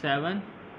7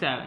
7،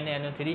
NaNO3،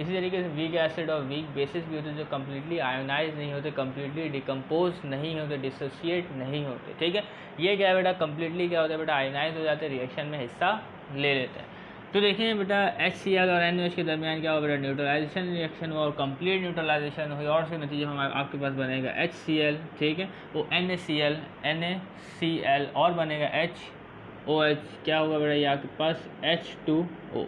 इसी तरीके से वीक एसिड और वीक बेसिस भी होते हैं जो कम्प्लीटली आयोनाइज नहीं होते, कम्प्लीटली डिकम्पोज नहीं होते, डिसोशिएट नहीं होते, ठीक है। ये क्या है बेटा, कम्प्लीटली क्या होता है बेटा, आयोनाइज हो जाते हैं, रिएक्शन में हिस्सा ले लेते हैं। तो देखिए बेटा HCl और NaOH के दरमियान क्या होगा बेटा, न्यूट्रलाइजेशन रिएक्शन हुआ और कंप्लीट न्यूट्रलाइजेशन हुई और उसके नतीजे में आपके पास बनेगा HCl, ठीक है, वो NaCl और बनेगा HOH, क्या होगा बेटा ये आपके पास H2O।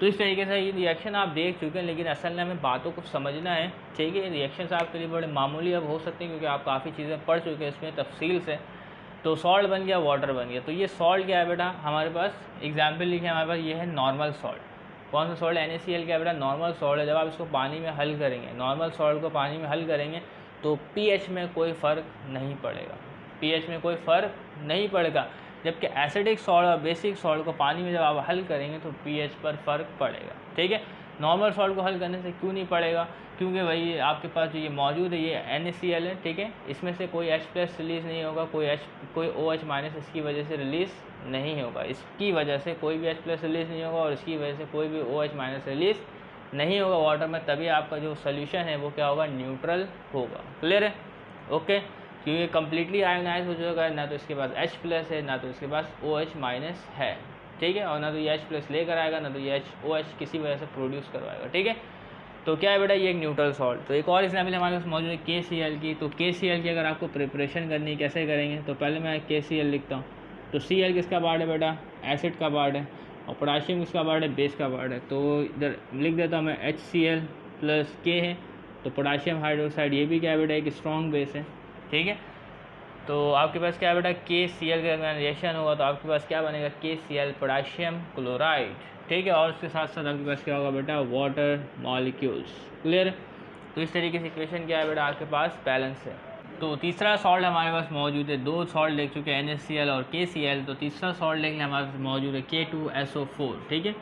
तो इस तरीके से ये रिएक्शन आप देख चुके हैं, लेकिन असल में हमें बातों को समझना है, ठीक है। रिएक्शंस आपके लिए बड़े मामूली अब हो सकते हैं क्योंकि आप काफ़ी चीज़ें पढ़ चुके हैं इसमें तफसील से। तो सॉल्ट बन गया, वाटर बन गया। तो ये सॉल्ट क्या है बेटा, हमारे पास एग्जाम्पल लिखे हमारे पास ये है नॉर्मल सॉल्ट। कौन सा सॉल्ट, NaCl क्या है बेटा, नॉर्मल सॉल्ट है। जब आप इसको पानी में हल करेंगे, नॉर्मल सॉल्ट को पानी में हल करेंगे तो pH में कोई फ़र्क नहीं पड़ेगा, pH में कोई फ़र्क नहीं पड़ेगा। जबकि एसिडिक सॉल्ट और बेसिक सॉल्ट को पानी में जब आप हल करेंगे तो pH पर फ़र्क पड़ेगा, ठीक है। नॉर्मल सॉल्ट को हल करने से क्यों नहीं पड़ेगा, क्योंकि भाई आपके पास जो ये मौजूद है ये NaCl है, ठीक है। इसमें से कोई H+ रिलीज़ नहीं होगा, कोई OH- इसकी वजह से रिलीज़ नहीं होगा, इसकी वजह से कोई भी H+ रिलीज़ नहीं होगा और इसकी वजह से कोई भी OH- रिलीज़ नहीं होगा वाटर में। तभी आपका जो सोल्यूशन है वो क्या होगा, न्यूट्रल होगा। क्लियर है, ओके। क्योंकि कम्प्लीटली आयोनाइज हो जाएगा, ना तो इसके पास H+ है ना तो इसके पास OH- है, ठीक है। और ना तो ये H+ लेकर आएगा ना तो ये OH किसी वजह से प्रोड्यूस करवाएगा, ठीक है। तो क्या है बेटा, ये एक न्यूट्रल सॉल्ट। तो एक और एग्जाम्पल हमारे पास मौजूद है KCl की। तो KCl की अगर आपको प्रिपरेशन करनी है कैसे करेंगे, तो पहले मैं KCl लिखता हूँ। तो Cl किसका पार्ट है बेटा, एसिड का पार्ट है, और पोटाशियम किसका पार्ट है, बेस का पार्ट है। तो इधर लिख देता हूँ मैं HCl + K है। तो पोटाशियम हाइड्रोक्साइड ये भी क्या है बेटा, एक स्ट्रॉन्ग बेस है, ठीक है। तो आपके पास क्या है बेटा, KCl के दरमियान रिएक्शन होगा तो आपके पास क्या बनेगा, KCl पोटाशियम क्लोराइड, ठीक है। और उसके साथ साथ आपके पास क्या होगा बेटा, वाटर मॉलिक्यूल्स। क्लियर। तो इस तरीके से इक्वेशन क्या है बेटा, आपके पास बैलेंस है। तो तीसरा सॉल्ट हमारे पास मौजूद है, दो सॉल्ट देख चुके हैं NaCl और KCl। तो तीसरा सॉल्ट लेंगे हमारे पास मौजूद है K2SO4, ठीक है।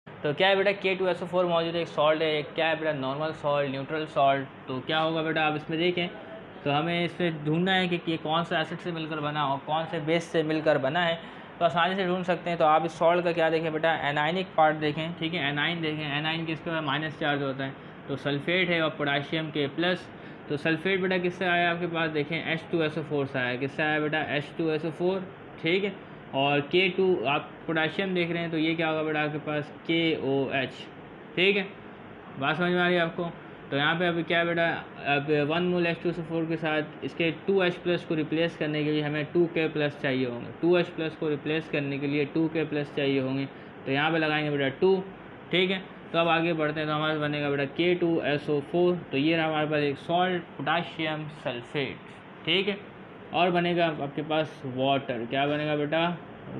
तो क्या है बेटा, K2SO4 मौजूद है, एक सॉल्ट है, एक क्या है बेटा, नॉर्मल सॉल्ट, न्यूट्रल सॉल्ट। तो क्या होगा बेटा, आप इसमें देखें तो हमें इसमें ढूंढना है कि ये कौन सा एसिड से मिलकर बना और कौन से बेस से मिलकर बना है। तो आसानी से ढूंढ सकते हैं। तो आप इस सॉल्ट का क्या देखें बेटा, एनाइनिक पार्ट देखें, ठीक है। एनाइन देखें, एनाइन किसके पास माइनस चार्ज होता है, तो सल्फेट है और पोटाशियम के प्लस। तो सल्फेट बेटा किससे आया आपके पास, देखें H2SO4 से आया। किससे आया बेटा, H2SO4, ठीक है। और K2 आप पोटाशियम देख रहे हैं तो ये क्या होगा बेटा आपके पास, KOH, ठीक है। बात समझ में आ रही है आपको। तो यहाँ पे अभी क्या है बेटा, अब 1 मोल H2SO4 के साथ इसके 2H+ को रिप्लेस करने के लिए हमें 2K+ चाहिए होंगे। 2H+ को रिप्लेस करने के लिए 2K+ चाहिए होंगे। तो यहाँ पे लगाएंगे बेटा 2, ठीक है। तो अब आगे बढ़ते हैं तो हमारे पास बनेगा बेटा K2SO4। तो ये रहा हमारे पास एक सॉल्ट, पोटाशियम सल्फेट, ठीक है। और बनेगा आपके पास वाटर, क्या बनेगा बेटा,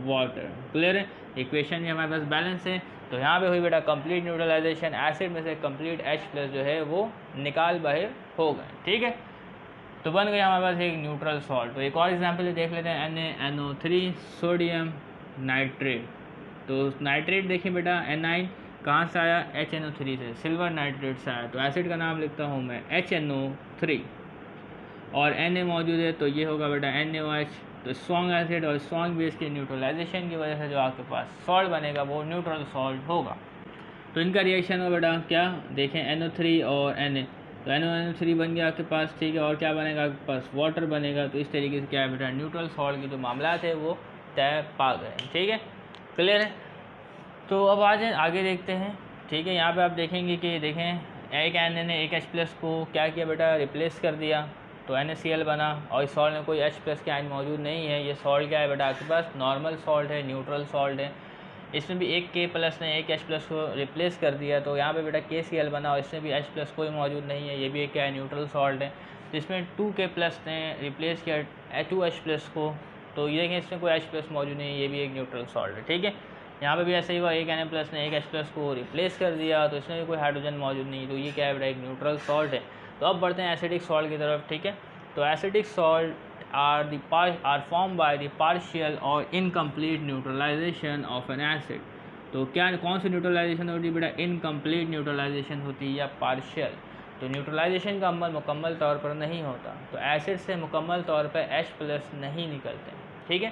वाटर। क्लियर है, इक्वेशन ये हमारे पास बैलेंस है। तो यहाँ पे हुई बेटा कंप्लीट न्यूट्रलाइजेशन, एसिड में से कंप्लीट H+ जो है वो निकाल बाहर हो गए, ठीक है। तो बन गया हमारे पास एक न्यूट्रल सॉल्ट। तो एक और एग्जांपल देख लेते हैं, NaNO3 सोडियम नाइट्रेट। तो नाइट्रेट देखिए बेटा, एनाइन कहाँ से आया, HNO3 से, सिल्वर नाइट्रेट से आया। तो एसिड का नाम लिखता हूँ मैं HNO3 और Na मौजूद है तो ये होगा बेटा NaOH। तो स्ट्रॉन्ग एसिड और स्ट्रॉन्ग बेस के न्यूट्रलाइजेशन की वजह से जो आपके पास सॉल्ट बनेगा वो न्यूट्रल सॉल्ट होगा। तो इनका रिएक्शन हो बेटा क्या, देखें NO3 और Na। तो NO3 बन गया आपके पास, ठीक है। और क्या बनेगा आपके पास, वाटर बनेगा। तो इस तरीके से क्या है बेटा, न्यूट्रल सॉल्ट के जो मामला थे वो तय पा गए, ठीक है। क्लियर है। तो अब आ जाए आगे देखते हैं, ठीक है। यहाँ पे आप देखेंगे कि देखें एक Na ने एक H+ को क्या किया बेटा, रिप्लेस कर दिया। तो NaCl बना और इस सॉल्ट में कोई H+ के आयन मौजूद नहीं है। ये सॉल्ट क्या है बेटा आपके पास, नॉर्मल सॉल्ट है, न्यूट्रल सॉल्ट है। इसमें भी एक K+ ने एक H+ को रिप्लेस कर दिया। तो यहाँ पे बेटा KCl बना और इसमें भी H+ कोई मौजूद नहीं है। ये भी एक क्या है, न्यूट्रल सॉल्ट है। तो इसमें 2K+ ने रिप्लेस किया 2H+ को। तो ये देखें इसमें कोई H+ मौजूद नहीं है, ये भी एक न्यूट्रल सॉल्ट है, ठीक है। यहाँ पे भी ऐसे ही हुआ, एक Na+ ने एक H+ को रिप्लेस कर दिया तो इसमें भी कोई हाइड्रोजन मौजूद नहीं। तो ये क्या है बेटा, एक न्यूट्रल सॉल्ट है। तो अब बढ़ते हैं एसिडिक सॉल्ट की तरफ, ठीक है। तो acidic salt are formed by the partial or incomplete neutralization of an acid। तो क्या कौन सी न्यूट्रलाइजेशन होती है बेटा, इनकम्प्लीट न्यूट्रलाइजेशन होती है या पार्शियल। तो न्यूट्रलाइजेशन का अमल मुकम्मल तौर पर नहीं होता। तो एसिड से मुकम्मल तौर पर H+ नहीं निकलते, ठीक है।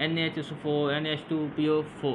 NaHSO4 NH2PO4،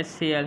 HCl،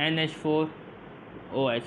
NH4OH،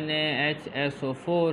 NaHSO4،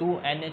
2Na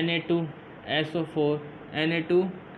Na2SO4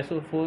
SO4,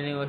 NaOH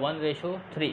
1:3.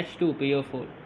H2PO4.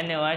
NaOH,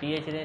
pH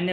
Na+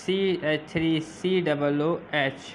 CH3COOH.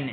Na.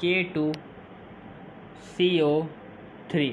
K2CO3.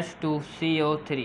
H2CO3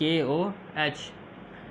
KOH.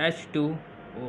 H2O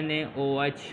NaOH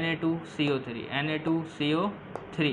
Na2CO3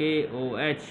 KOH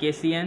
KCN